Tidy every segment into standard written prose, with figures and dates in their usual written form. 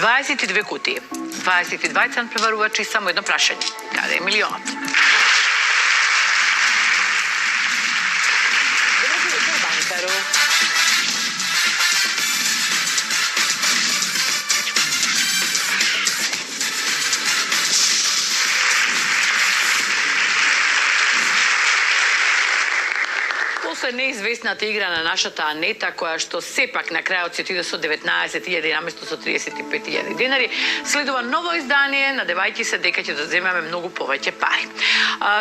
22 kutije. 22 cent prevaruvači, samo jedno prašanje. Kada je milionat? Dobro večer, bankaru. Posle neizvestната игра на нашата Анета, која што сепак на крајот се отиде со 19.000 наместо со 35.000 денари, следува ново издание, надевајќи се дека ќе да земеме многу повеќе пари.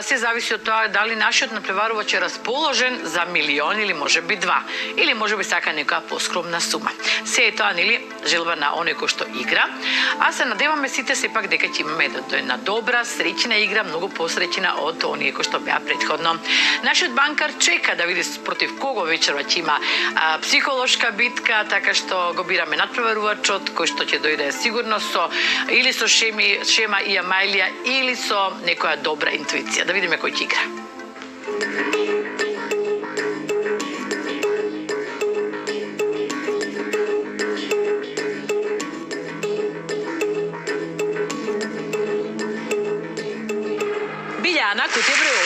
Се зависи од тоа дали нашиот надпреварувач е расположен за милион или можеби два, или можеби сака некоја поскромна сума. Се е тоа, нели, желба на оној кој што игра, а се надеваме сите сепак дека ќе имаме една добра, среќна игра, многу посреќена од оние кои што беа претходно. Нашиот банкар чека да види против кого вечерва ќе има психолошка битка, така што го бираме надпреварувачот, кој што ќе дојде сигурно со или со Шема и Амајлија, или со некоја добра интуиција. Да видиме кој ќе игра. Билјана, кутија број 8.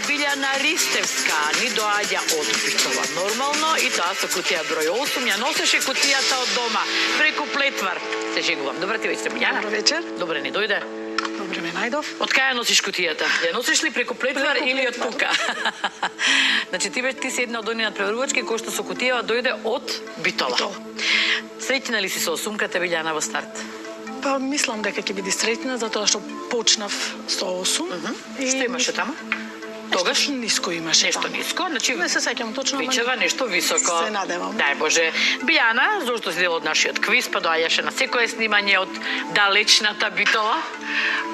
Билјана Ристевска ни доаѓа од Битола нормално и тоа со кутија број 8. Ја носеше кутијата од дома преку плетвар. Се шегувам. Добра ти вечер, Билјана. Добро вечер. Добре ни дојде. Добре ме најдов. Од кај ја носиш кутијата? Ја носиш ли преку плетвар или од тука? Значи ти си една од оние надпреварувачки кој што со кутија дојде од Битола. Среќна ли си со осумката, Билјана, во старт? Па мислам дека ќе биде среќна затоа што почнав со 8. Што имаше таму? Тогаш ниско имаше. Нешто ниско, значи не се сеќам точно, вечерва нешто високо. Се надевам. Дај Боже. Билјана, зошто си дел од нашиот квиз, па доаѓаше на секое снимање од далечната Битола?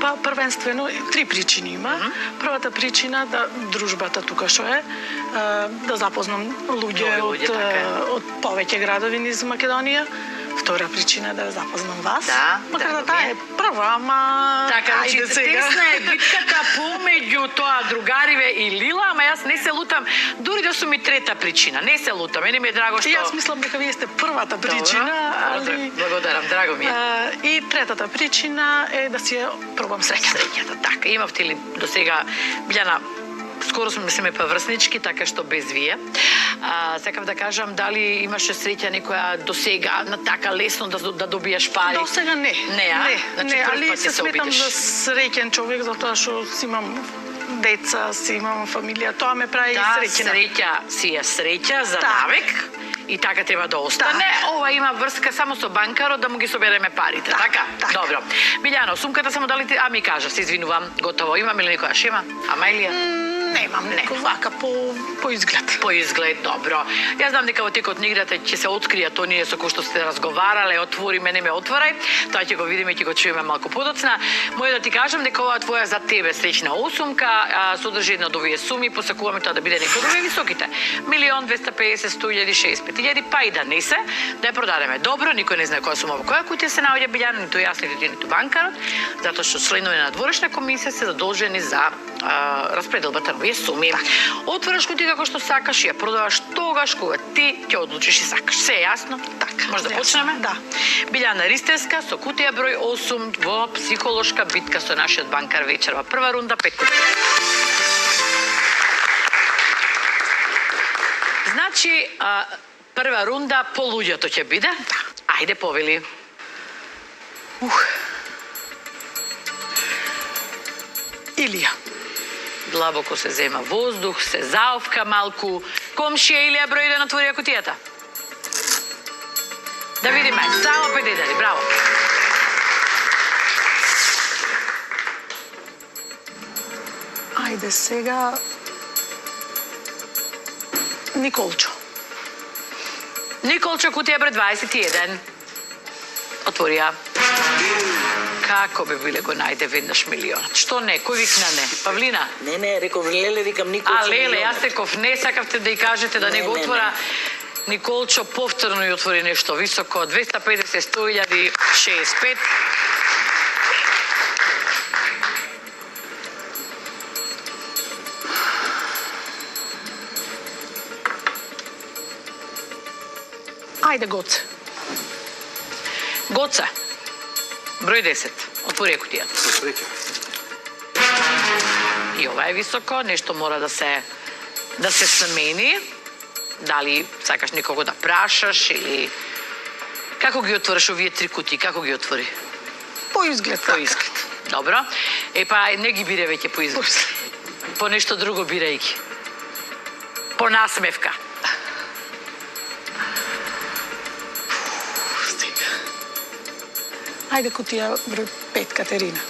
Па првенствено 3 причини има. Првата причина да дружбата тука што е, да запознам луѓе од повеќе градови низ Македонија. Втора причина е да запознам вас. Макар да таа е прва, ама така, ајде сега. Тесна е битката помеѓу тоа другариве и Лила, ама јас не се лутам, дури да сум и трета причина. Не се лутам, мене ми е драго што... Јас мислам дека вие сте првата причина, али... Благодарам, драго ми е. И третата причина е да си ја пробам среќата. Среќата, така. Имавте ли до сега, Билјана, скоро сме поврснички, така што без вие. Сакав да кажам, дали имаше среќа некоја до сега на така лесно да добиеш пари? До сега не. Значи, али се сметам за среќен човек затоа што си имам деца, си имам фамилија, тоа ме прави среќна. Да, среќа си е среќа за навек. И така треба да остане. Ова има врска само со банкарот да му ги собереме парите, така? Добро. Билјано, сумката само дали ти... ми кажа, се извинувам, готово. Имаме ли некоја Шема? Амајлија? Немам некој вака по изглед. По изглед, добро. Јас знам дека во текот на играта ќе се откријат оние со кои што сте разговарале, отвори ме, не ме отворај. Тоа ќе го видиме, ќе го чуеме малку подоцна. Мој да ти кажам дека оваа твоја за тебе среќна осумка содржи една од овие суми, посакуваме тоа да биде некој од овие високите. 1.250.100.065.000, па и да не се, да ја продадеме. Добро, никој не знае која сума во која кутија се наоѓа, Билјана, ниту јас, ниту банкарот, затоа што членови на надворешна комисија се задолжени за распределбата на овие суми. Отвораш кутија како што сакаш и ја продаваш тогаш кога ти ќе одлучиш и сакаш. Се е јасно? Така. Може да почнеме? Да. Билјана Ристевска со кутија број 8 во психолошка битка со нашиот банкар вечерва. Прва рунда 5 кутија. Значи, прва рунда по луѓето ќе биде? Да. Ајде, повели. Илија. Длабоко се зема воздух, се заовка малку. Комшија Илија број 1 отворија кутијата. Да видиме, само 5 денари, браво. Ајде сега... Николчо. Николчо, кутија број 21. Отворија. Како би биле го најде веднаш милионот? Што не? Кој викна не? Павлина? Не, реков Леле, викам Николчо. Леле, јас реков не, сакавте да и кажете да не го отвора. Николчо повторно ја отвори нешто високо, 250.100.065. Ајде, Гоце. Гоце. Број 10. Отвори кутијата. Со среќа. И ова е високо, нешто мора да се смени. Дали сакаш некого да прашаш или како ги отвориш овие 3 кутии, како ги отвори? По изглед. По изглед. Добро. Па не ги бире веќе по изглед. По нешто друго бирај ги. По насмевка. Ајде, кутија број 5, Катерина.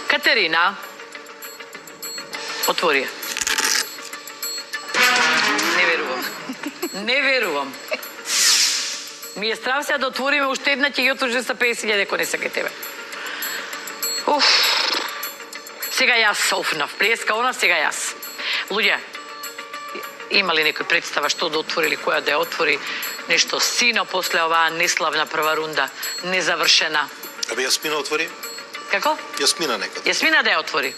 Катерина. Отвори ја. Не верувам. Не верувам. Ми е страв сега да отвориме уште една, ќе ги отвориш за 50.000 ако не сака тебе. Уф. Сега јас офнав. Преска она, сега јас. Луѓе, има ли некој представа што да отвори или која да ја отвори? Нешто сино после оваа неславна прва рунда, незавршена. Абе, Јасмина отвори? Како? Јасмина некад. Јасмина да ја отвори.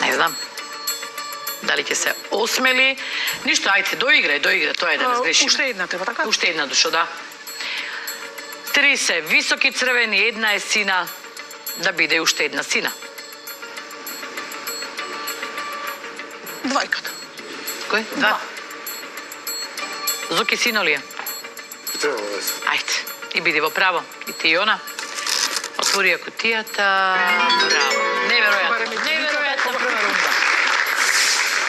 Не знам. Дали ќе се осмели? Ништо, ајде, доиграј, тоа е да не сгрешиме. Уште една треба, така? Уште една душо, да. 3 се високи црвени, една е сина, да биде уште една сина. Двојката. Кој? 2. Зуки сино ли е? Би требало да се. Ајде, и биди во право. И ти и она. Отвори ја кутијата. Браво. Неверојатна прва рунда.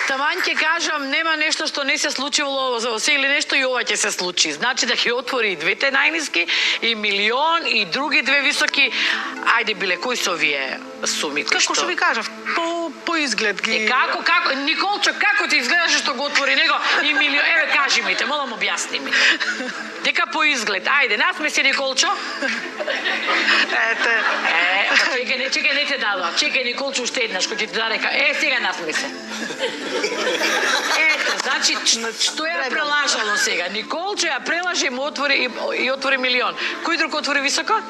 Таман ќе кажам, нема нешто што не се случило за се или нешто и ова ќе се случи. Значи да ќе отвори и двете најниски, и милион, и други две високи. Ајде, биле, кои се овие суми? Како што ви кажав, по изглед ги... Како? Николчо, како ти изгледаше што го отвори него и милион? Еве, кажи ми те, молам објасни ми. Дека по изглед. Ајде, насме се, Николчо. Ете. Чекај, не те дадоа. Чекај, Николчо, уште еднаш, кој ти те даде. Сега насме се. Ето, значи, што ја прелажало сега? Николчо ја прелаже и отвори милион. Кој друг отвори високо?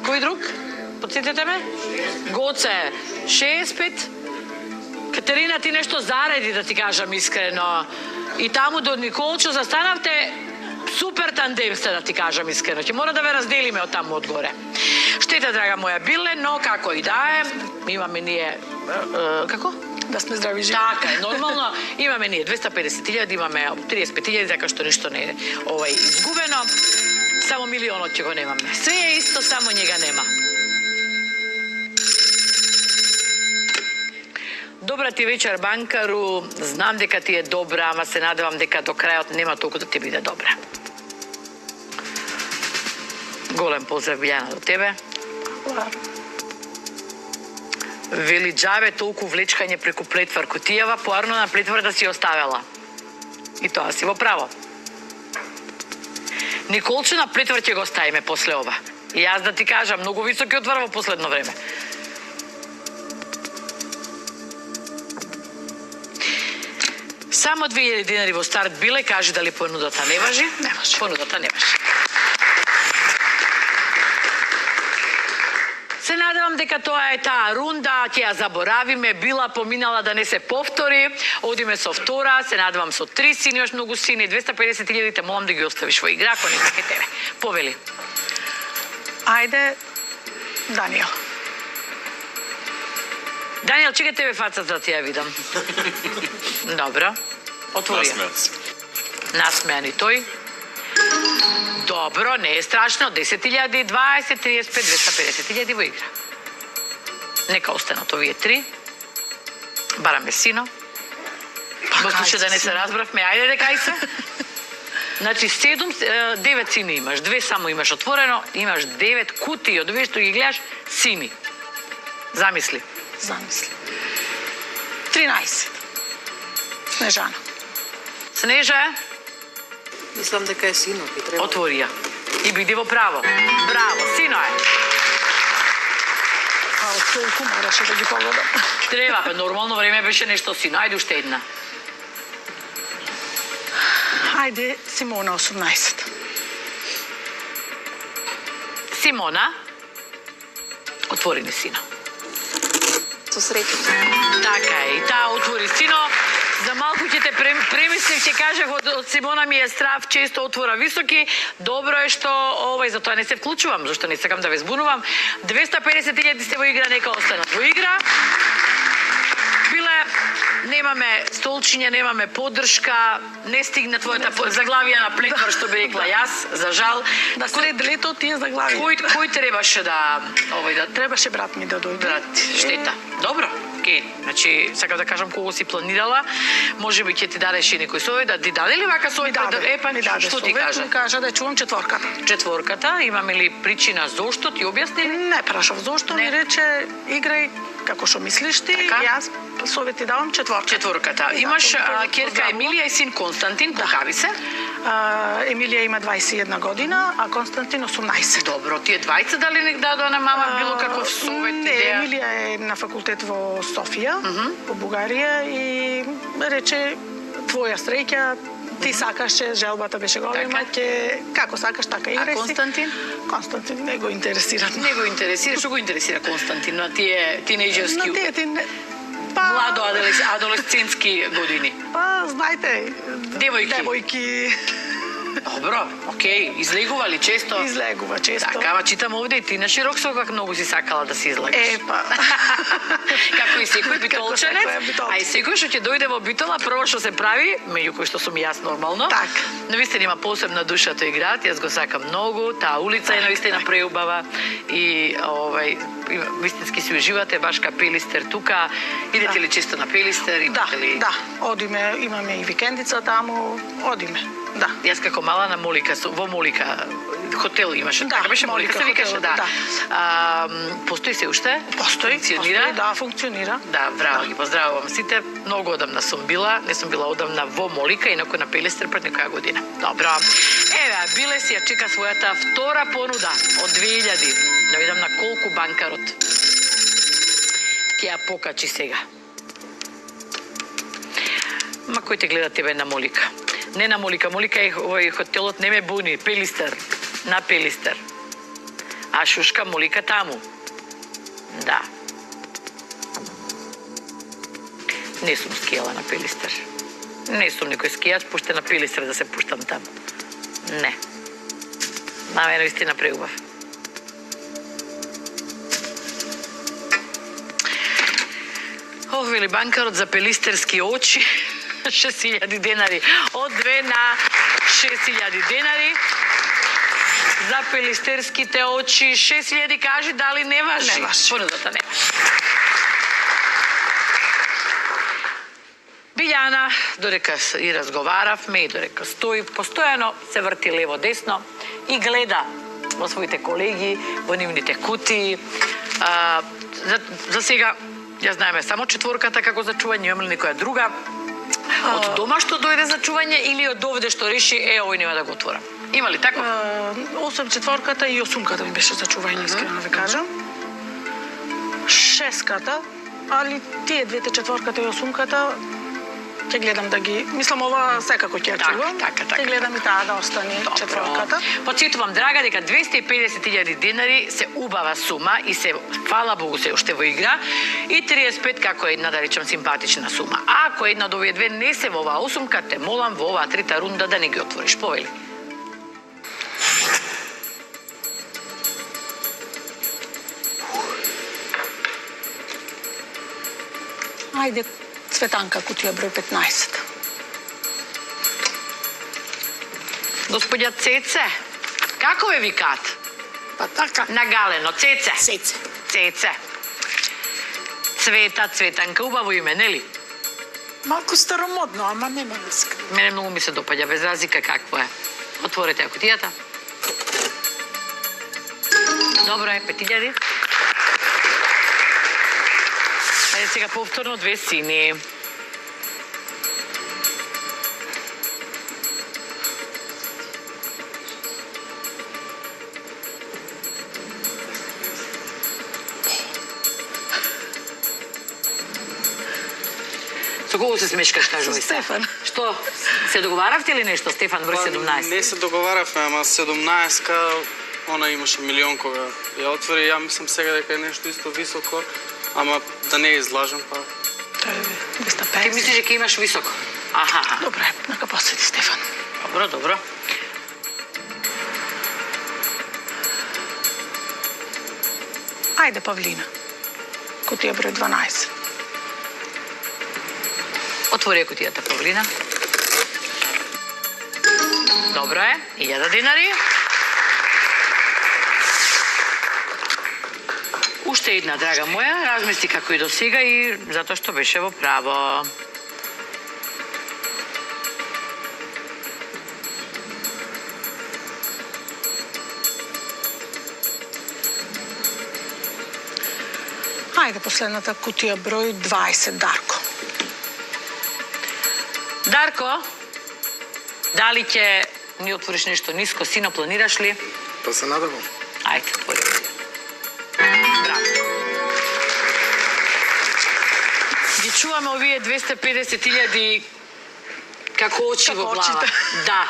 Кој друг? Подсетете ме? Гоце, 65. Катерина, ти нешто зареди, да ти кажам искрено. И таму до Николчо застанавте супер тандем сте, да ти кажам искрено. Ќе мора да ве разделиме од таму одгоре. Штета, драга моја, биле, но како и да е, имаме ние... Како? Да сме здрави живи. Така е, нормално. Имаме ние 250.000, имаме 35.000, така што ништо не е изгубено. Само милионот ќе го немаме. Све е исто, само njega нема. Добра ти вечер, банкару. Знам дека ти е добра, ама се надевам дека до крајот нема толку да ти биде добра. Голем поздрав, Билјана, до тебе. Вели, джабе толку влечкање преку плетвар кутијава, поарно на плетвар да си оставила. И тоа си во право. Николче на плетвар ќе го оставиме после ова. И јас да ти кажам, многу високи отвара во последно време. Само 2000 динари во старт биле, кажи дали понудата не важи? Не важи. Понудата не важи. Се надевам дека тоа е таа рунда, ќе ја заборавиме, била поминала да не се повтори, одиме со втора, се надевам со 3 сини, имаш многу сини, 250.000 молам да ги оставиш во игра, ако не сака тебе. Повели. Ајде, Даниел. Даниел, чекай тебе фацата да ти ја видам. Добро. Отвори ја. Насмеан и тој. Добро, не е страшно. 10.000, 20, 35, 250.000 во игра. Нека останат овие 3. Бараме сино. Во случај да не се разбравме, ајде дека и се. Значи 9 сини имаш, 2 само имаш отворено, имаш 9 кутии од овие што ги гледаш сини. Замисли. 13. Снежана. Снежа, Мислам дека е сино, би требало. отвори ја. И биди во право. Браво, сино е. А од толку мораше да ги погодам. Треба, па нормално време беше нешто сино. Ајде уште една. Ајде, Симона, 18. Симона, отвори ни сино. Со среќа. Така е, и таа отвори сино. За малку ќе те премислив, ќе кажев од Симона ми е страв често отвора високи. Добро е што затоа не се вклучувам, зашто не сакам да ве збунувам. 250.000 сте во игра, нека останат во игра. Биле, немаме столчиња, немаме поддршка, не стигна твојата заглавија на плекар, што би рекла јас, за жал. Да сред лето тие заглави. Кој требаше да Требаше брат ми да дојде. брат, штета. Добро. Океј, значи сакам да кажам кого си планирала, можеби ќе ти дадеше некој совет, да ти даде ли вака совет? Ми даде што ти кажа? Ми кажа да чувам четворката. Четворката, имаме ли причина зошто ти објасни? Не прашав зошто, ми рече играј како што мислиш ти, Така. јас совет ти давам четворка. Четворката. Имаш ќерка Емилија и син Константин, покави се. Емилија има 21 година, а Константин 18. Добро, тие двајца дали не дадоа на мама било каков совет, Не, идеја? Емилија е на факултет во Софија, во Бугарија и рече твоја среќа, ти сакаше, желбата беше голема, Така. ќе како сакаш така играј си. Константин? Константин не го интересира. Не го интересира, што го интересира Константин на тие тинејџерски, На тие ти не... младо адолесцентски години? Па, знаете, девојки Добро, океј, излегували често? излегува често. Така, ама читам овде и ти на широксо как многу си сакала да се излагаш. Па. Како и секој битолченец, секоја битолче. а и секој што ќе дојде во битола, прво што се прави, меѓу кои што сум и јас нормално. Така. Навистина има посебна душа тој град, јас го сакам многу, таа улица е навистина преубава и вистински си уживате баш ка Пелистер тука. Идете ли често на Пелистер? Да, Имате ли? да, одиме, имаме и викендица таму, одиме. Да. Јас како мала на Молика, во Молика хотел имаше, Да, така беше Молика се Молика викаше, хотелот, да. Постои се уште? Функционира? Да, функционира. Да, браво, ги поздравувам сите. Многу одамна сум била, не сум била одамна во Молика, инаку на Пелистер пред некоја година. Добро. Еве, Биле си ја чека својата втора понуда од 2000. Да видам на колку банкарот ќе ја покачи сега. Ма кој те гледа тебе на Молика? Не на Молика, Молика е овој хотелот не ме буни, Пелистер, на Пелистер. А шушка Молика таму. Да. Не сум скијала на Пелистер. Не сум никој скијач, пуште на Пелистер да се пуштам таму. Не. На мене истина преубав. Вели банкарот за пелистерски очи 6.000 денари. Од 2 на 6.000 денари. За пелистерските очи 6.000, кажи дали не важи? Не важи. Понудата не важи. Билјана, додека и разговаравме, и додека стои, постојано се врти лево-десно и гледа во своите колеги, во нивните кутии. За сега, ја знаеме само четворката како за чување, имаме ли некоја друга? Од дома што дојде за чување или од овде што реши, овој нема да го отворам? Има ли тако? Осем четворката и осумката ми беше за чување, искрено ви кажам. Шестката, али тие двете четворката и осумката ќе гледам да ги... Мислам, ова секако ќе чувам. Така. Ќе гледам и таа да остане четворката. Потсетувам, драга, дека 250.000 денари се убава сума и се, фала Богу, се уште во игра и 35 како една, да речем, симпатична сума. А ако една од овие две не се во оваа осумка, те молам во оваа трета рунда да не ги отвориш. Повели. Ајде, Цветанка, кутија број 15. Господја Цеце, како ве викаат? Па така. Нагалено, Цеце. Сеце. Цеце. Цвета, Цветанка, убаво име, нели? Малку старомодно, ама нема врска. Мене многу ми се допаѓа, без разлика какво е. Отворете ја кутијата. Добро е, 5.000. Ајде сега повторно 2 сини. Со кого се смешкаш, кажувај се? Стефан. Што, се договаравте или нешто, Стефан, број 17? Не се договаравме, ама 17-ка, она имаше милион кога ја отвори. Ја мислам сега дека е нешто исто високо, ама да не излажам, па... Тоа е Ти мислиш дека имаш високо? Аха. Добре, нека поседи Стефан. Добро, добро. Ајде, Павлина. Кутија број 12. Отвори ја кутијата, Павлина. Добро е, 1000 динари. Уште една, драга моја, размисли како и до сега и затоа што беше во право. Ајде, последната кутија број 20, Дарко. Дарко, дали ќе ни отвориш нешто ниско, сино, планираш ли? Па се надевам. Ајде, отвори. Браво. Ги чуваме овие 250.000 како очи во Како глава. очите. Да.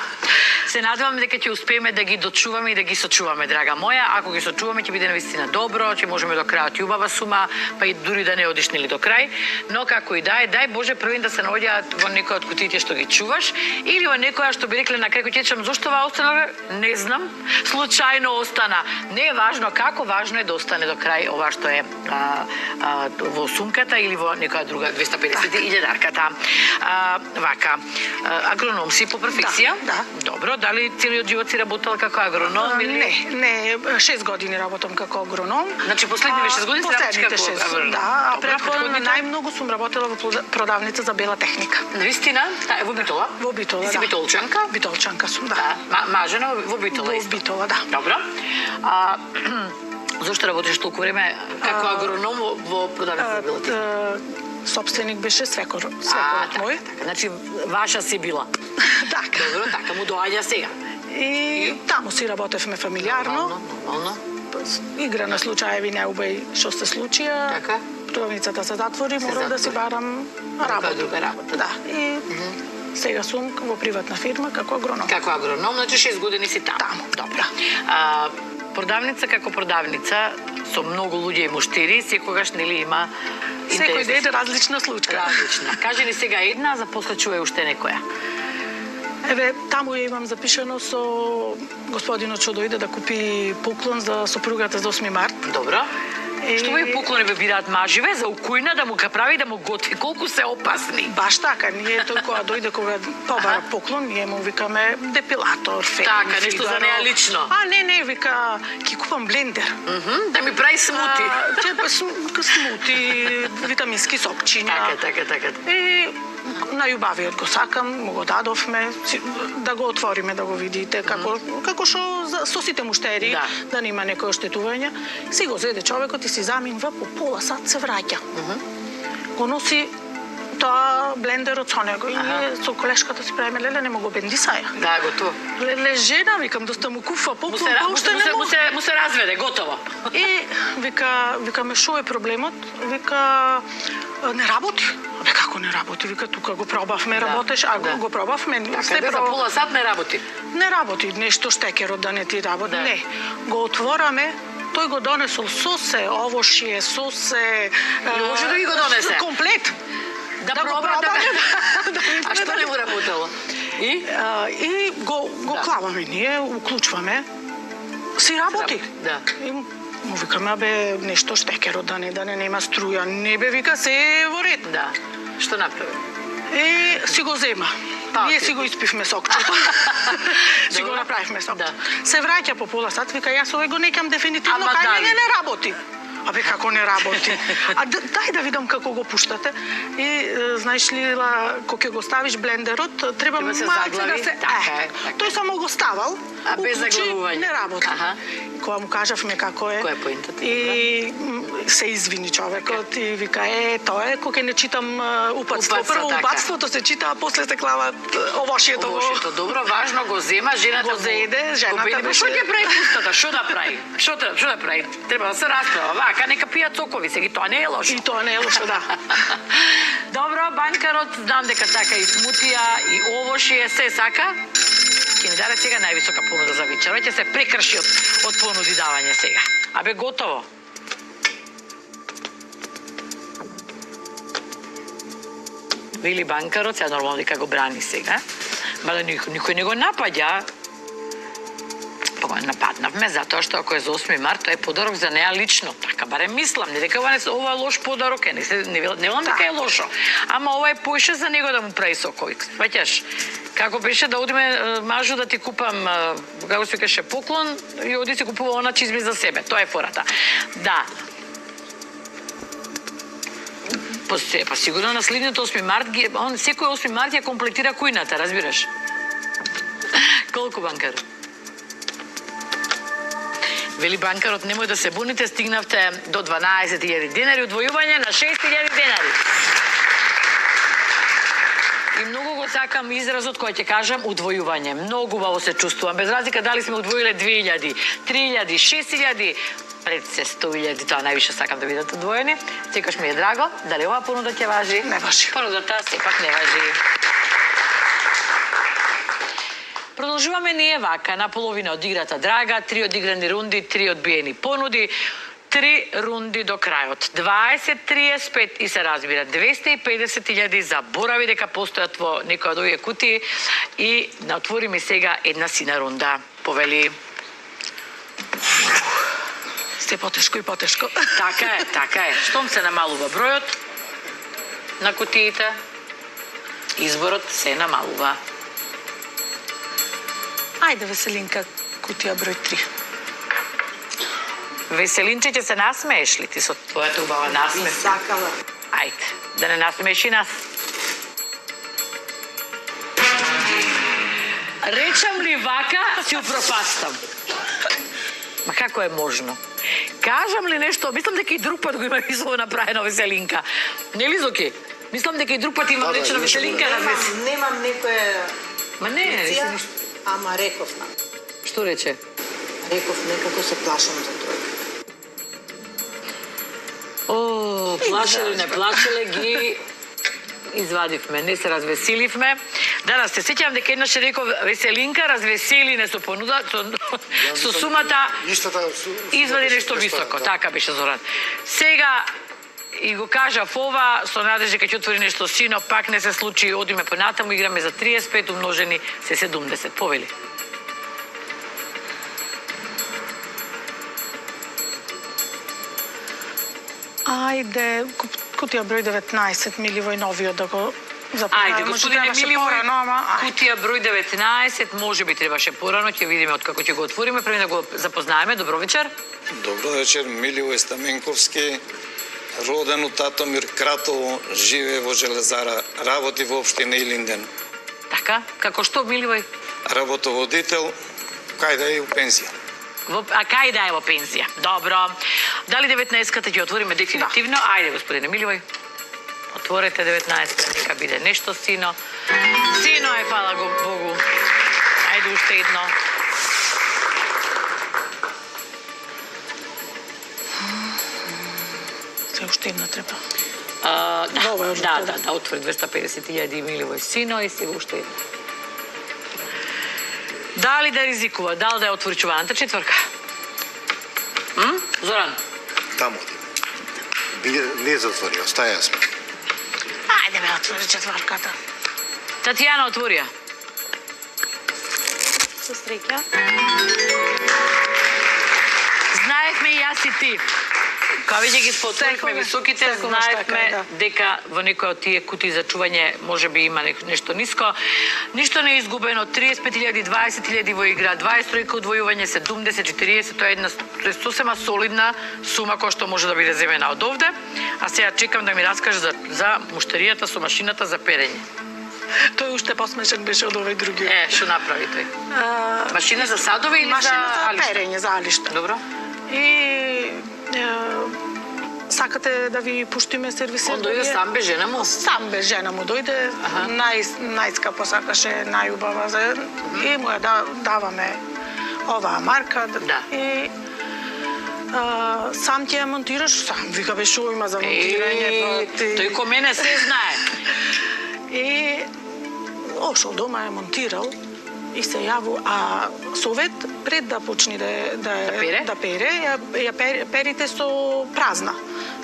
Се надевам дека ќе успееме да ги дочуваме и да ги сочуваме, драга моја. Ако ги сочуваме, ќе биде навистина добро, ќе можеме до крајот и убава сума, па и дури да не одиш нели до крај. Но како и да е, дај Боже првин да се наоѓаат во некоја од кутиите што ги чуваш или во некоја што би рекле на крај кутијата, зошто ова остана, не знам, случајно остана. Не е важно како, важно е да остане до крај ова што е во сумката или во некоја друга 250.000 вака. Агроном си по професија? Да. Добро, дали целиот живот си работела како агроном или? Не, 6 години работам како агроном. Значи последниве 6 години си работиш Последните како 6, агроном. да, а Добро, предходно предходните? најмногу сум работела во продавница за бела техника. Навистина, во Битола? Во Битола, Ти си да. битолчанка? Битолчанка сум, да. Да, мажена во Битола Во исто. Битола, да. Добро. Зошто работиш толку време како агроном во продавница за бела техника? Собственик беше свекорот мој. Така, значи ваша си била. Така. Добро, така му доаѓа сега. И таму си работевме фамилиарно. Нормално. Игра на случаеви неубави што се случија. Така. Продавницата се затвори, морав да си затвори. барам Некоја работа. друга работа. Да. И сега сум во приватна фирма како агроном. Како агроном, значи 6 години си таму. Таму, Добро. Продавница како продавница, со многу луѓе и муштери, секогаш нели има Секој интересни ден различна случка. различна. Кажи ни сега една, за после чуе уште некоја. Еве, таму ја имам запишано со господинот што дојде да купи поклон за сопругата за 8 март. Добро. И- Што ви поклони ве бираат маживе за укујна да му га прави да му готви, колку се опасни. Баш така, ние тој кога дојде кога побара поклон, ние му викаме депилатор, фен, Така, нешто за неа лично. А, не, вика, ќе купам блендер. Да ми прави смути. Смути, витамински сокчиња. Така. И најубавиот го сакам, му го дадовме, да го отвориме, да го видите, како што со сите муштери, да нема некој оштетување. Си го зеде човекот и си заминва, по пола сат се враќа. Го носи тоа блендерот со него и ние со колешката си правиме, леле, нема го бендисаја. Да, готово. Леле, жена, викам, доста му куфа поклон, па уште не му се разведе, готово. И викаме, шо е проблемот? Вика, не работи. Абе, како не работи? Вика, тука го пробавме, работеш, го пробавме. Така, за пола сат не работи. Не работи, нешто штекерот да не ти работи. Да. Не, го отвораме, тој го донесол сосе, овошје, сосе... И може да ги го донесе? Комплет. Да го проба, пробаме. А што не му работело? И го клаваме ние, уклучваме. Си работи. Да. И му викаме, абе, нешто штекерот да не нема струја. Не бе, вика, се е во ред. Да. Што направи? И си го зема. Ние си го испивме сокчето. Си го Добро. направивме сокчето. Да. Се враќа по пола сат, вика, јас овој го некам дефинитивно, Ама кај дали? мене не работи. Абе, како не работи? Дај да видам како го пуштате. И, знаеш ли, кога ќе го ставиш блендерот, треба Треба се малце заглави. да се... Така е, така. Тој само го ставал, А без уклучи, заглавување. не работи. Аха. Кога му кажавме како е, Која е поинтата, и се извини човекот и вика, тоа е кога ќе не читам упатство. Упатство, Прво така. упатството се чита, а после се клават овошјето. Овошјето, добро, важно го зема, жената Го зеде, жената го беше- Што ќе прави пустата? Што да прави? Што да прави? Треба да се расправа. Вака, нека пијат сокови, сега и тоа не е лошо. И тоа не е лошо, да. Добро, банкарот, знам дека сака и смутија, и овошје, се сака. Ќе ми даде сега највисока понуда за вечер. Ќе се прекрши од понуди давање сега. Абе, готово. Вели банкарот, сега нормално дека го брани сега. Мада никој не го напаѓа. Па го нападнавме, затоа што ако е за 8 март, тоа е подарок за неа лично. Така барем мислам, не дека ова е лош подарок, не велам дека е лошо. Ама ова е поише за него да му прави соковик. Сваќаш? Како беше да одиме мажу да ти купам, како се викаше, поклон и оди си купува она чизми за себе. Тоа е фората. Да. Па сигурно на следниот 8 март, он секој 8 март ја комплетира кујната, разбираш? Колку банкар? Вели банкарот, немој да се буните, стигнавте до 12.000 денари, удвојување на 6.000 денари. И многу го сакам изразот кој ќе кажам удвојување. Многу убаво се чувствувам. Без разлика дали сме удвоиле 2.000, 3.000, 6.000, пред се 100.000, тоа највише сакам да бидат удвоени. Секогаш ми е драго, дали оваа понуда ќе важи? Не важи. Понудата сепак не важи. Продолжуваме ние вака, на половина од играта Драга, 3 одиграни рунди, 3 одбиени понуди, 3 рунди до крајот. 20, 35 и се разбира 250.000. Заборави дека постојат во некој од овие кутии и отвори ми сега една сина рунда. Повели. Сте потешко и потешко. Така е. Штом се намалува бројот на кутиите, изборот се намалува. Ајде, Веселинка, кутија број 3. Веселинче, ќе се насмееш ли ти со твојата убава насмех? Сакала. Ајде, да не насмееш и нас. Речам ли вака, си упропастам. Ма како е можно? Кажам ли нешто, мислам дека и друг пат го има изово направено Веселинка. Не ли, Зоки? Мислам дека и друг пат има речено Веселинка. Немам некоја Ма не, интуиција, ништо. ама реков. Што рече? Реков, некако се плашам за тројка. О, плашеле, не плашеле, ги извадивме, не се развеселивме. Данас се сеќавам дека еднаш реков Веселинка, развесели не со понуда, со сумата извади нешто високо. Така беше, Зоран. Сега и го кажав ова, со надеж дека ќе отвори нешто сино, пак не се случи, одиме понатаму, играме за 35, умножени се 70. Повели. Ајде, кутија број 19, Миливој новиот да го запознаеме. Ајде, господине Можете Миливој, порано, ама, ајде. кутија број 19, може би требаше порано, ќе видиме откако ќе го отвориме, пред да го запознаеме. Добро вечер. Добро вечер, Миливој Стаменковски, роден од Татомир Кратово, живее во Железара, работи во општина Илинден. Така, како што Миливој? Работоводител, кај да е у пензија. А кај да е во пензија? Добро. Дали 19-ката ќе отвориме дефинитивно? Ајде, господине Миливој. Отворете 19-ка, нека биде нешто сино. Сино е, фала го Богу. Ајде уште едно. Се уште една треба. Да, отвори 250.000 Миливој сино и сега уште едно. Дали да ризикува, дали да ја отвори чуваната четврка? Зоран? Таму одиме. Не затвори, остаја сме. Ајде ме отвори четврката. Татјана отворија. Со среќа. Знаевме и јас и ти. Кога веќе ги спотворихме високите, знаевме дека во некој од тие кутии за чување може би има нешто ниско. Ништо не е изгубено. 35.000, 20.000 во игра, 20 тројка удвојување, 70, 40, тоа е една сосема солидна сума која што може да биде земена од овде. А сега чекам да ми раскаже за муштеријата со машината за перење. Тој уште посмешен беше од овој други. Што направи тој? Машина за садове или за Машина за алишта? перење, за алишта. Добро. И сакате да ви пуштиме сервисер? Он дојде сам без жена му? Сам без жена му дојде, најскапо сакаше, најубава за и му ја даваме оваа марка. Да. И сам ќе ја монтираш, сам вика беше има за монтирање. Тој ко мене се знае. И ошол дома ја монтирал и се јаву, а совет пред да почне да пере, ја перите со празна.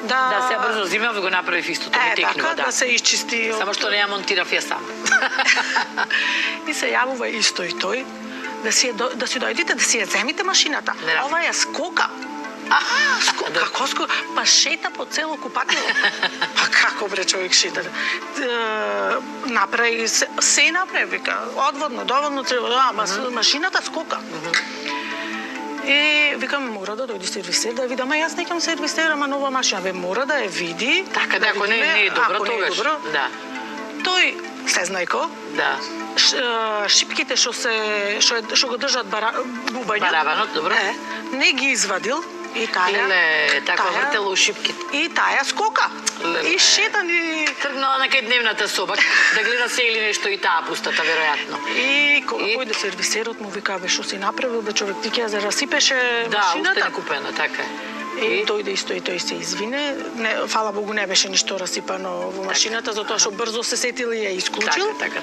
Да, се брзо зимав и го направив истото, ми текнува, така, да. да се изчисти. Само што не ја монтирав ја сам. И се јавува исто и тој, да си дојдете, да си ја земите машината. Не работи. Ова е скока. Како скока? Па шета по цело купатило. Па како бре човек шета? Направи, се направи, вика, одводно, доводно треба, ама машината скока. И викам, мора да дојди сервисер, да видам, јас не ќе сервисер, ама нова машина, мора да ја види. Така, да, ако не е добро, ако не е тогаш. добро. Да. Тој, сезнајко, Да. шипките што го држат бубањот, Барабанот, добро. не ги извадил и таја. Леле, така вртело у шипките. И таја скока. Леле. И шетан и Тргнала на кај дневната соба, да гледа се или нешто и таа пустата, веројатно. И кога појде сервисерот му вика, бе, што си направил, бе, човек, ти ќе ја зарасипеше Да, уште машината. не купена, така е. И дојде исто и тој се извине. Не, фала Богу, не беше ништо расипано во машината, затоа што брзо се сетил и ја исклучил. Така.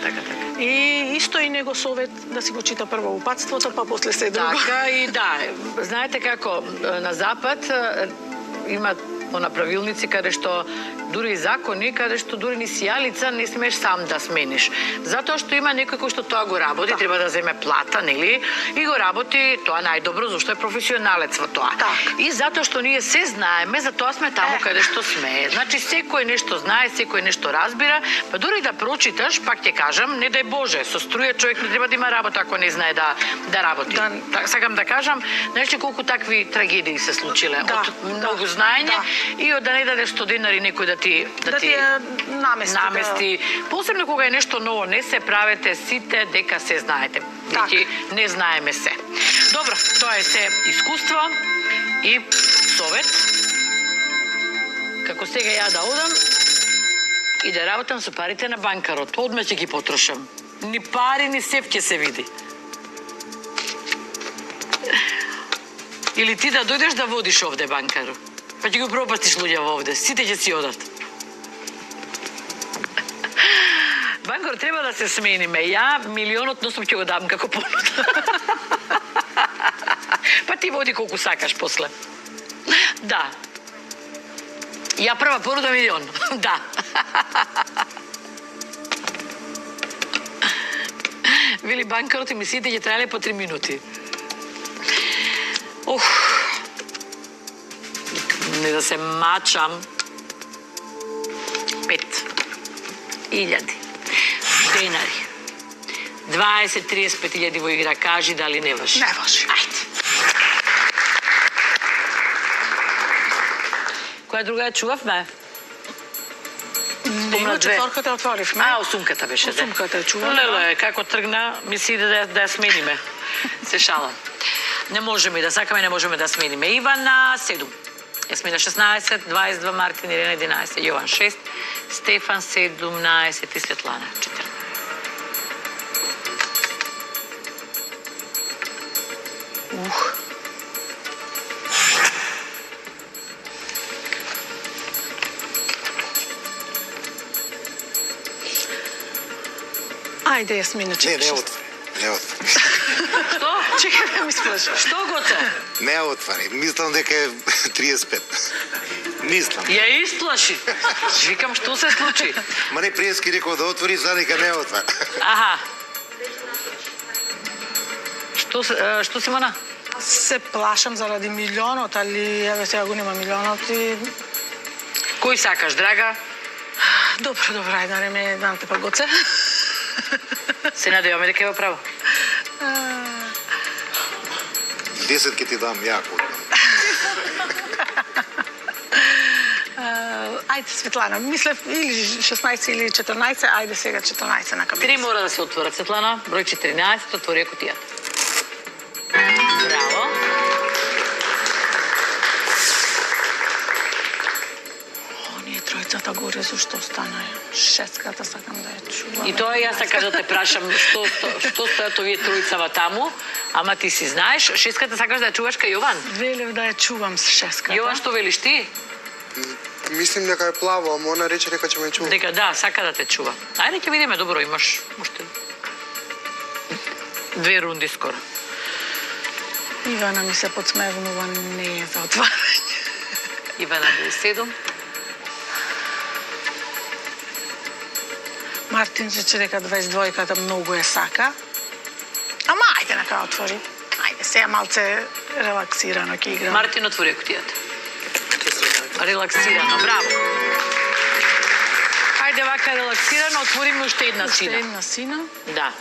И исто и него совет да си го чита прво упатството, па после се друго. Така и да. Знаете како, на Запад има она правилници каде што дури и закони, каде што дури ни сијалица не смеш сам да смениш. Затоа што има некој кој што тоа го работи, треба да земе плата, нели? И го работи тоа најдобро, зашто е професионалец во тоа. Так. И затоа што ние се знаеме, затоа сме таму каде што сме. Значи секој нешто знае, секој нешто разбира, па дури да прочиташ, пак ќе кажам, не дај Боже, со струја човек не треба да има работа ако не знае да работи. Сакам да кажам, знаеш ли колку такви трагедии се случиле од многу знаење и од да не дадеш 100 денари некој да ти намести. Посебно кога е нешто ново, не се правете сите дека се знаете. Значи не знаеме се. Добро, тоа е се искуство и совет. Како сега ја да одам и да работам со парите на банкарот. Одма ќе ги потрошам. Ни пари, ни сеп ќе се види. Или ти да дојдеш да водиш овде банкаро. Па ќе го пропастиш луѓето овде. Сите ќе си одат. Банкар, треба да се смениме. Ја милионот носом ќе го дам како понуда. Па ти води колку сакаш после. Да. Ја прва понуда милион. Да. Вели банкарот и мисиите ќе траеле по 3 минути. Не да се мачам. 5.000 денари. 20-35 илјади во игра. Кажи дали не важи. Не важи. Ајде. Која друга ја чувавме? Има четврката отворивме. Осумката беше. Осумката ја чувавме. Леле, како тргна, ми се иде да ја смениме. Се шалам. Не можеме да сакаме, не можеме да смениме. Ивана 7. Јасмина 16, 22 Мартин, Ирена 11, Јован 6, Стефан 17 и Светлана 14. Ајде, Јасмина, Не, чекай. не отвори. Не отвори. Што? Чекај да ми сплаши. Што Гоце? Не отвори. Мислам дека е 35. Мислам. Ја исплаши. Викам, што се случи? Ма не Пријески рекол да отвори, сега нека не отвори. Аха. Што Симона? Се плашам заради милионот, али еве сега го нема милионот и... Кој сакаш, драга? Добро, ајде, да не ме дам те па Гоце. Се надеваме дека е во право. 10 ќе ти дам јако. Ајде, Светлана, мислев или 16 или 14, ајде сега 14 на кабина. 3 мора да се отворат, Светлана. Број 14, отвори кутијата. Браво. Оние тројцата горе, зашто стана? Шестката сакам да ја чувам. И тоа јас сакам да те прашам што стојат овие тројцава таму, ама ти си знаеш, шеската сакаш да ја чуваш кај Јован. Велев да ја чувам с шестката. Јован, што велиш ти? Мислим дека е плаво, ама она рече дека ќе ме чува. Дека да, сака да те чува. Ајде ќе видиме, добро, имаш уште 2 рунди скоро. Ивана ми се подсмевнува, не е за отварање. Ивана 27. Мартин че дека 22-ката многу е сака. Ама ајде нека отвори. Ајде, сега малце релаксирано ќе играм. Мартин отвори кутијата. Релаксирано, браво. Ајде вака релаксирано, отвориме уште една Уште сина. една сина. Да.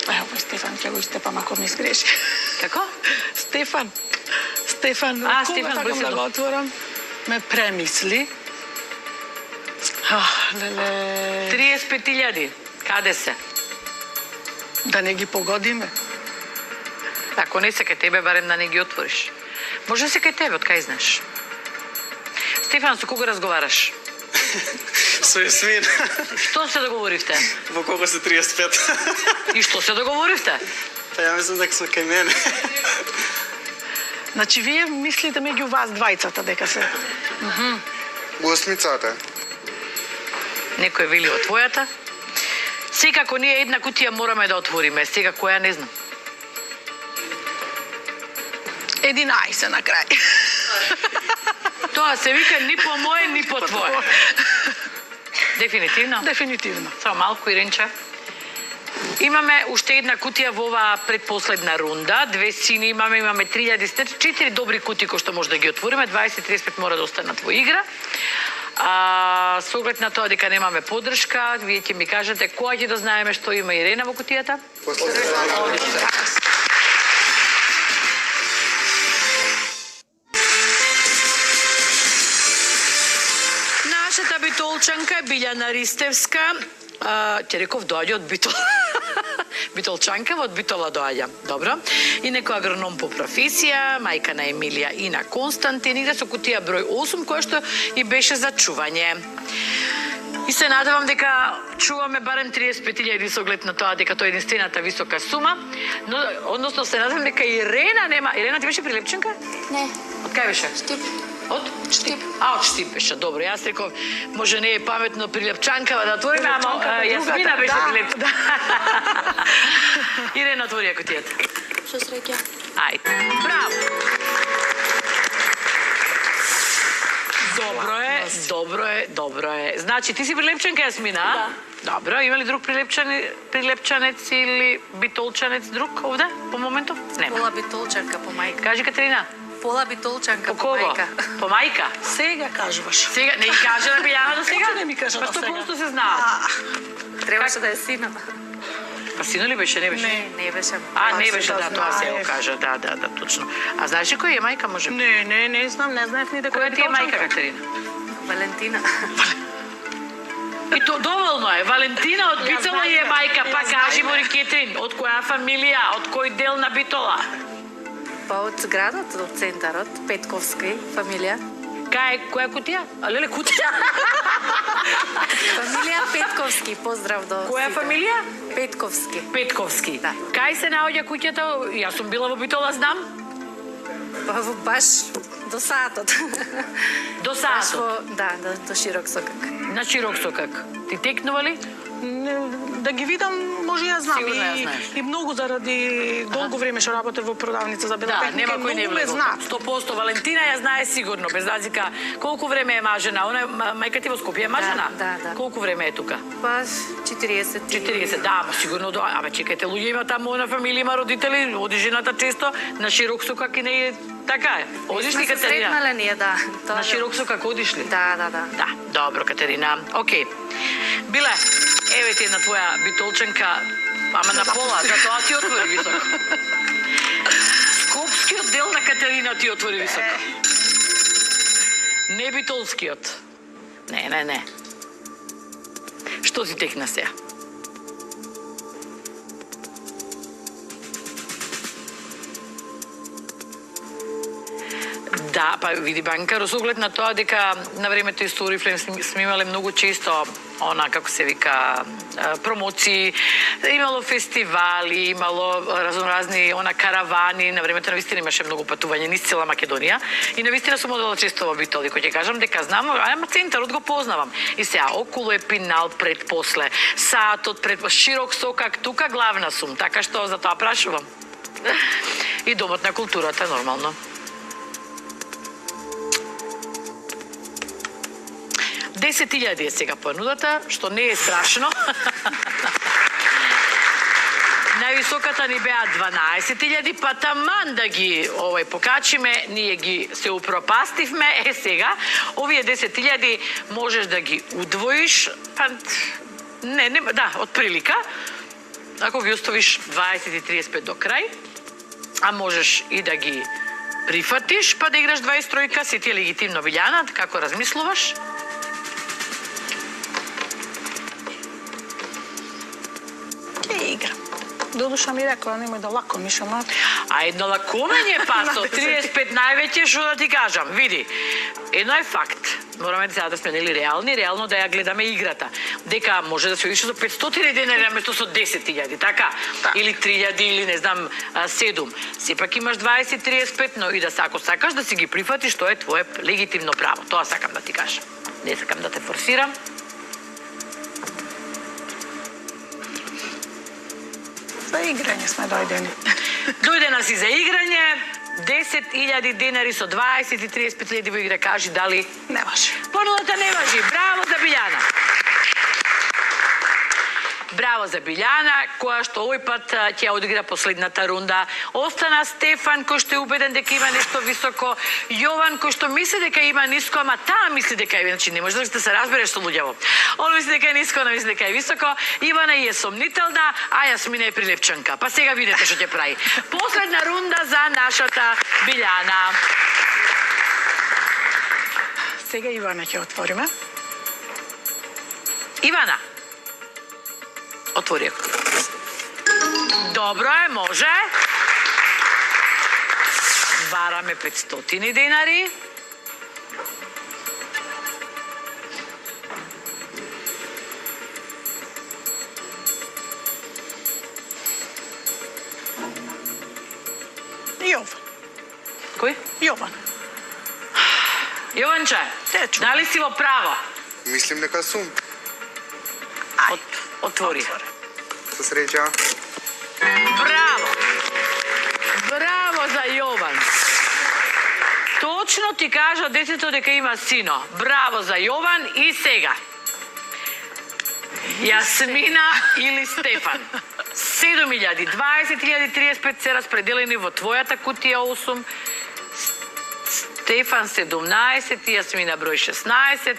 Ево, Стефан ќе го истепам ако ми сгреши. Како? Стефан. Стефан, А, кога Стефан, сакам бrisano. да го отворам, ме премисли. Леле, 35.000. Каде се? да не ги погодиме. Ако не се кај тебе, барем да не ги отвориш. Може се кај тебе, од кај знаеш. Стефан, со кого разговараш? Со Јасмин. Што се договоривте? Во колку се 35? И што се договоривте? Па ја мислам дека сме кај мене. Значи, вие мислите меѓу вас двајцата дека се... Осмицата. Некој вели од твојата? Секако ние една кутија мораме да отвориме, сега која не знам. 11 на крај. Тоа се вика ни по моје, ни по твое. Дефинитивно. Дефинитивно. Само малку, Иренче. Имаме уште една кутија во оваа предпоследна рунда. Две сини имаме 3000, 4 добри кутии кои што може да ги отвориме. 20-35 мора да останат во игра. Со оглед на тоа дека немаме поддршка, вие ќе ми кажете која ќе да знаеме што има Ирена во кутијата? Нашата битолчанка е Билјана Ристевска. Ќе реков доаѓа од Битол. Битолчанка од Битола доаѓа. Добро. И некој агроном по професија, мајка на Емилија и на Константин, игра со кутија број 8, која што и беше за чување. И се надевам дека чуваме барем 35.000 со оглед на тоа дека тоа е единствената висока сума, но односно се надевам дека Ирена нема. Ирена, ти беше прилепченка? Не, Од кај беше? Штип. Од Штип. А, од Штип беше, добро. Јас реков, може не е паметно прилепчанкава да отвориме, ама Јасмина беше прилепчанка. Ирена, отвори ја кутијата. Со среќа. Ајде. Браво. Добро е. Значи, ти си прилепчанка, Јасмина? Да. Добро, има ли друг прилепчанец или битолчанец друг овде, по моментов? Нема. Пола битолчанка по мајка. Кажи, Катерина. Пола битолчанка По по кого? мајка. По мајка? Сега кажуваш. Сега, не ги кажа да Билјана до сега? Не ми кажа Па до што сега. просто се знаат. Требаше да е сина. Па сино ли беше, не беше? Не беше. А, не беше, да да, тоа се го знаеш. кажа, да, точно. А знаеш ли која е мајка, може? Не знам, не знаев ни дека Која ти е мајка, Катерина? Валентина. И то доволно е. Валентина од Битола е мајка, па кажи му Рикетрин, од која фамилија, од кој дел на Битола? Па од градот, од центарот, Петковски фамилија. Која кутија? А леле, кутија? Фамилија Петковски, поздрав до Која сите. фамилија? Петковски. Петковски. Да. Кај се наоѓа куќата? Јас сум била во Битола, знам. Па баш до саатот. До Баш саатот. во, да, до широк сокак. На широк сокак. Ти текнува ли? Да ги видам, може ја знам. Сигурно ја знаеш. И многу заради долго време што работев во продавница за бела Да, техника, нема кој не многу ме влегол. знаат. 100% Валентина ја знае сигурно, без разлика колку време е мажена. Она мајка ти во Скопје е мажена? да. Колку време е тука? Па 40. 40, да, ама сигурно до... Абе, чекајте, луѓе има таму на фамилија, има родители, оди жената често на широк сокак и не е така е. Одиш ли, Сме се Катерина? сретнале ние, да. Тоа На е- широк сокак одиш ли? Да. Да, добро, Катерина. Океј. Биле, еве ти една твоја битолченка, ама на пола, затоа ти отвори високо. Скопскиот дел на Катерина ти отвори високо. Не битолскиот. Не. Што си текна сега? Да, па види Банкаро, со оглед на тоа дека на времето и Storyflame сме имале многу често она, како се вика, промоции, имало фестивали, имало разноразни каравани, на времето навистина имаше многу патување низ цела Македонија и навистина сум одела често во Битол, и кој ќе кажам дека знам, ама центарот го познавам. И сега околу е Пинал пред после, саатот пред широк сокак, тука главна сум, така што за тоа прашувам. И домот на културата нормално. 10.000 е сега понудата, што не е страшно. Највисоката ни беа 12.000, па таман да ги покачиме, ние ги се упропастивме. Сега, овие 10.000 можеш да ги удвоиш, па да, од прилика, ако ги оставиш 20.35 до крај, а можеш и да ги прифатиш, па да играш 23-ка, си ти е легитимно, Билјана, како размислуваш? Ке игра. Додуша ми рекла, немој да лакомиш, ама... А едно лакомење, па, со 35 највеќе, што да ти кажам, види, едно е факт, мораме сега да сме реални, реално да ја гледаме играта, дека може да се одише со 500 денари наместо со 10.000, така? Или 3.000, или не знам, 7. Сепак имаш 20-35, но и да ако сакаш да си ги прифатиш, тоа е твое легитимно право, тоа сакам да ти кажам. Не сакам да те форсирам. За играње сме дојдени. Дојдена си за играње, 10.000 денари со 20 и 35.000 во игра, кажи дали... Не важи. Понудата не важи. Браво за Билјана. Браво за Билјана, која што овој пат ќе одигра последната рунда. Остана Стефан, кој што е убеден дека има нешто високо. Јован, кој што мисли дека има ниско, ама таа мисли дека е, значи не може да се разбереш со луѓево. Он мисли дека е ниско, она мисли дека е високо. Ивана е сомнителна, а Јасмина е прилепчанка. Па сега видите што ќе прави. Последна рунда за нашата Билјана. Сега Ивана ќе отвориме. Ивана. Отвори. Добро е, може. Бараме 500 денари. Јован. Кој? Јован. Јованче, дали си во право? Мислим дека сум. Отвори. Со среќа. Браво! Браво за Јован! Точно ти кажа детето дека има сино. Браво за Јован и сега. Јасмина или Стефан. 7.000, 20.000, 35 се распределени во твојата кутија 8. Стефан 17 и Јасмина број 16.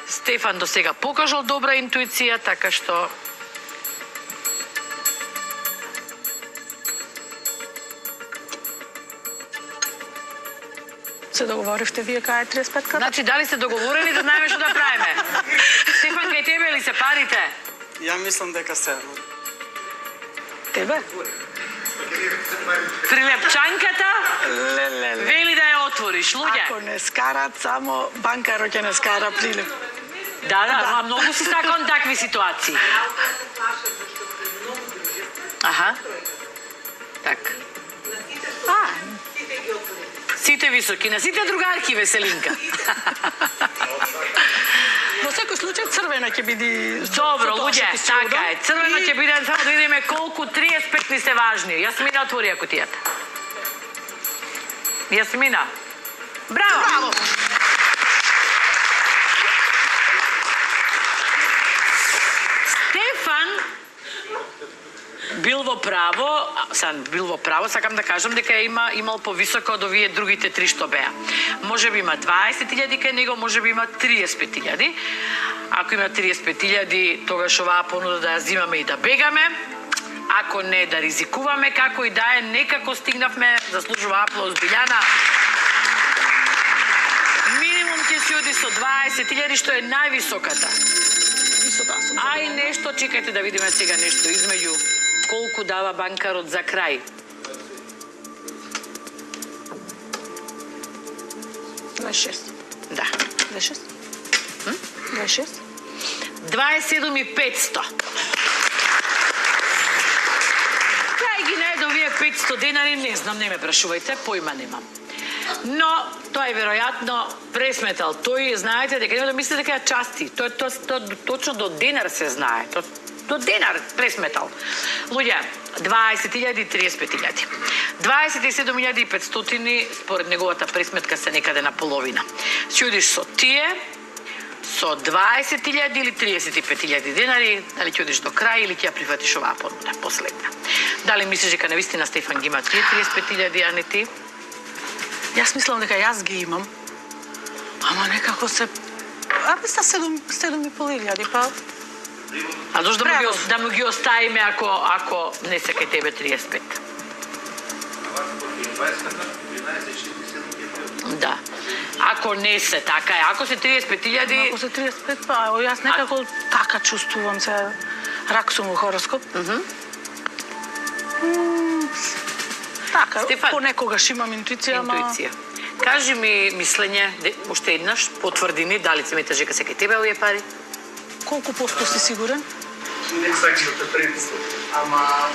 Стефан до сега покажал добра интуиција, така што... Се договоривте вие кај 35-ката? Значи, дали сте договорени да знаеме што да правиме? Стефан, кај тебе ли се парите? Ја мислам дека се. Тебе? Прилепчанката вели да ја отвориш, луѓе. Ако не скарат, само банкаро ќе не скара прилеп. Да, многу си сакам такви ситуации. Аха. Так. Сите високи, на сите другарки, Веселинка. Во секој случај црвена ќе биде... Добро, луѓе, така е. Црвена ќе биде, само да видиме колку 35 ни се важни. Јасмина, отвори ја кутијата. Јасмина. Браво! Браво! Стефан бил во право, сакам да кажам дека имал повисоко од овие другите три што беа. Може би има 20.000 кај него, може би има 35.000. Ако има 35.000, тогаш оваа понуда да ја зимаме и да бегаме. Ако не, да ризикуваме, како и да е, некако стигнавме, заслужува аплауз Билјана. Минимум ќе си оди со 20.000, што е највисоката. Ај нешто, чекајте да видиме сега нешто измеѓу колку дава банкарот за крај. 26. Да. 26? 26? 27.500. Кај ги најде овие 500 денари, не знам, не ме прашувајте, појма немам. Но тој веројатно пресметал. Тој, знаете, дека нема да мисли дека ја части. Тој точно до денар се знае. До денар пресметал. Луѓе, 20.000 и 35.000. 27.500 според неговата пресметка се некаде на половина. Си одиш со тие, со 20.000 или 35.000 денари, дали ќе одиш до крај или ќе ја прифатиш оваа понуда, последна. Дали мислиш дека навистина Стефан ги има тие 35.000, а не ти? Јас мислам дека јас ги имам. Ама некако се... мисля 7.500, па... А дошто да му ги оставиме ако не се кај тебе 35? Да. Ако не се така е, ако се 35.000... Ако се 35, па јас некако така чувствувам се. Рак сум во хороскоп. Така, Стефан, понекогаш имам интуиција, интуиција. Кажи ми мислење, уште еднаш, потврди ни, дали сметаш дека се кај тебе овие пари? Колку посто си сигурен? Не сакам да те притискам, ама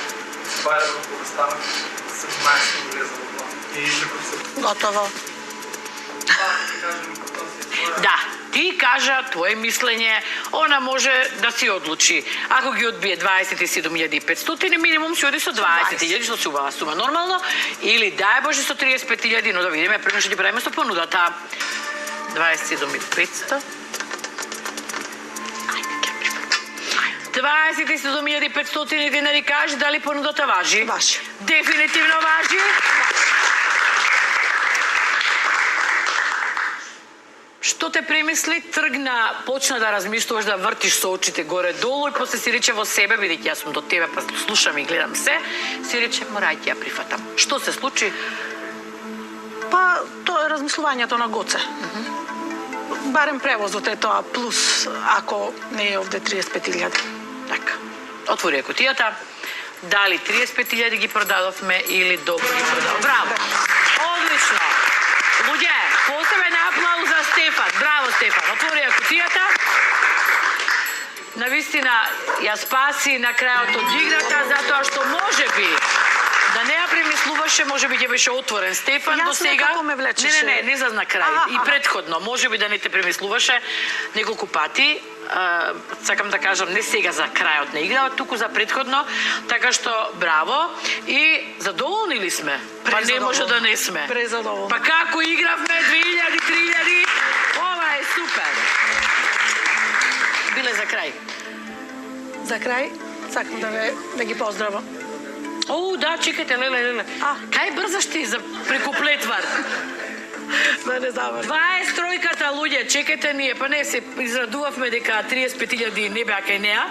барем ако стана 17 влеза во план. И како се... Готово. Да, ти кажа твое мислење, она може да си одлучи. Ако ги одбие 27.500, минимум си оди со 20.000, што се убава сума нормално, или дај Боже со 35.000, но да видиме, прво што ќе правиме со понудата. 27.500. 27.500 денари, кажи дали понудата важи? Важи. Дефинитивно важи. Што те премисли, тргна, почна да размислуваш, да вртиш со очите горе-долу и после си рече во себе, бидејќи јас сум до тебе, па слушам и гледам се, си рече, морај ќе ја прифатам. Што се случи? Па, тоа е размислувањето на Гоце. Барем превозот е тоа, плюс ако не е овде 35.000. Така. Отвори ја кутијата. Дали 35.000 ги продадовме или добро ги продадов? Браво! Одлично! Луѓе, посебен аплауз за Стефан. Браво, Стефан. Отвори ја кутијата. Навистина ја спаси на крајот од играта, затоа што можеби да не ја премислуваше, можеби ќе беше отворен Стефан до сега. Некако ме влечеше. Не за на крај. И предходно, можеби да не те премислуваше неколку пати. Сакам да кажам, не сега за крајот на играта, туку за предходно, така што браво и задоволни ли сме? Па не може да не сме. Презадоволни. Па како игравме 2000, 3000, ова е супер. Биле за крај. За крај, сакам да ги поздравам. О, да, чекайте, леле. Кај брзаш ти за преку плетвар? Да не завршам. 23-ката, луѓе, чекайте ние, па не се израдувавме дека 35.000 не беа кај неа.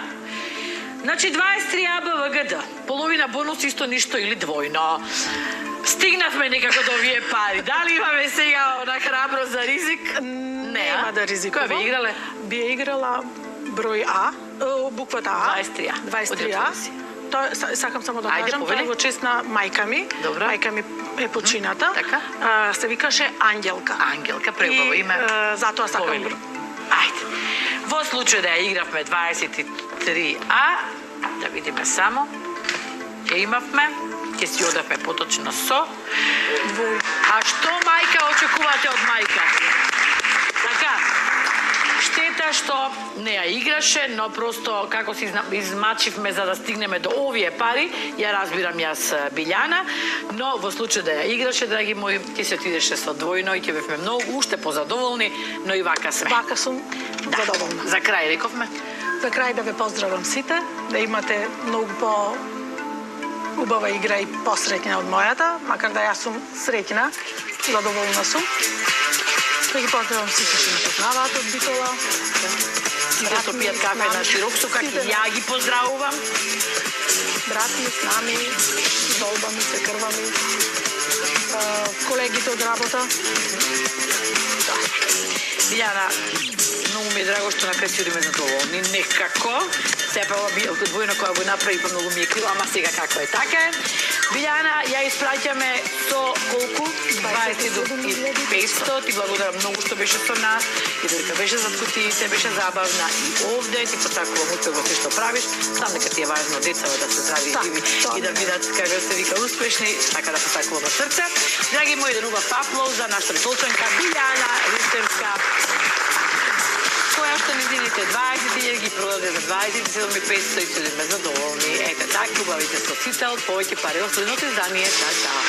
Значи 23 АБВГД, половина бонус исто ништо или двојно. Стигнавме некако до овие пари. Дали имаме сега на храбро за ризик? Нема да ризикувам. Која би играле? Би играла број А, буквата А. 23А. 23А. Тоа сакам само да кажам, тоа е во чест на мајка ми. Добро. Мајка ми е почината. Така. Се викаше Ангелка. Ангелка, преубаво име. Затоа сакам. Повели. Ајде. Во случај да ја игравме 23А, да видиме само. Ќе имавме, ќе си одавме поточно со. А што мајка очекувате од мајка? Така. Штета што не ја играше, но просто како се измачивме за да стигнеме до овие пари, ја разбирам јас Билјана, но во случај да ја играше, драги мои, ќе се отидеше со двојно и ќе бевме многу уште позадоволни, но и вака сме. Вака сум задоволна. За крај рековме? За крај да ве поздравам сите, да имате многу по убава игра и посреќна од мојата, макар да јас сум среќна, задоволна сум. Да ги поздравам сите што ме познаваат од Битола. Сите што пијат кафе на широк сокак, ја ги поздравувам. Брат ми, снами, долба ми, се крва ми, колегите од работа. Билјана, многу ми е драго што на крај си одиме задоволни. Некако. Сепа ова двојна која го направи, па многу ми е крила, ама сега како е така е. Билјана, ја испраќаме со колку? 27.500. Ти благодарам многу што беше со нас. И дека беше зад кутиите, беше забавна и овде. Ти посакувам успех во се што правиш. Знам дека ти е важно децава да се здрави и живи и да бидат, како се вика, успешни. Така да посакувам од срце. Драги мои, еден убав аплауз за нашата толчанка Билјана Ристерска, која што низините 20.000 ги продаде за 27.500 и се задоволни. Ете така, убавите со сите од повеќе пари во следното издание. Чао, чао.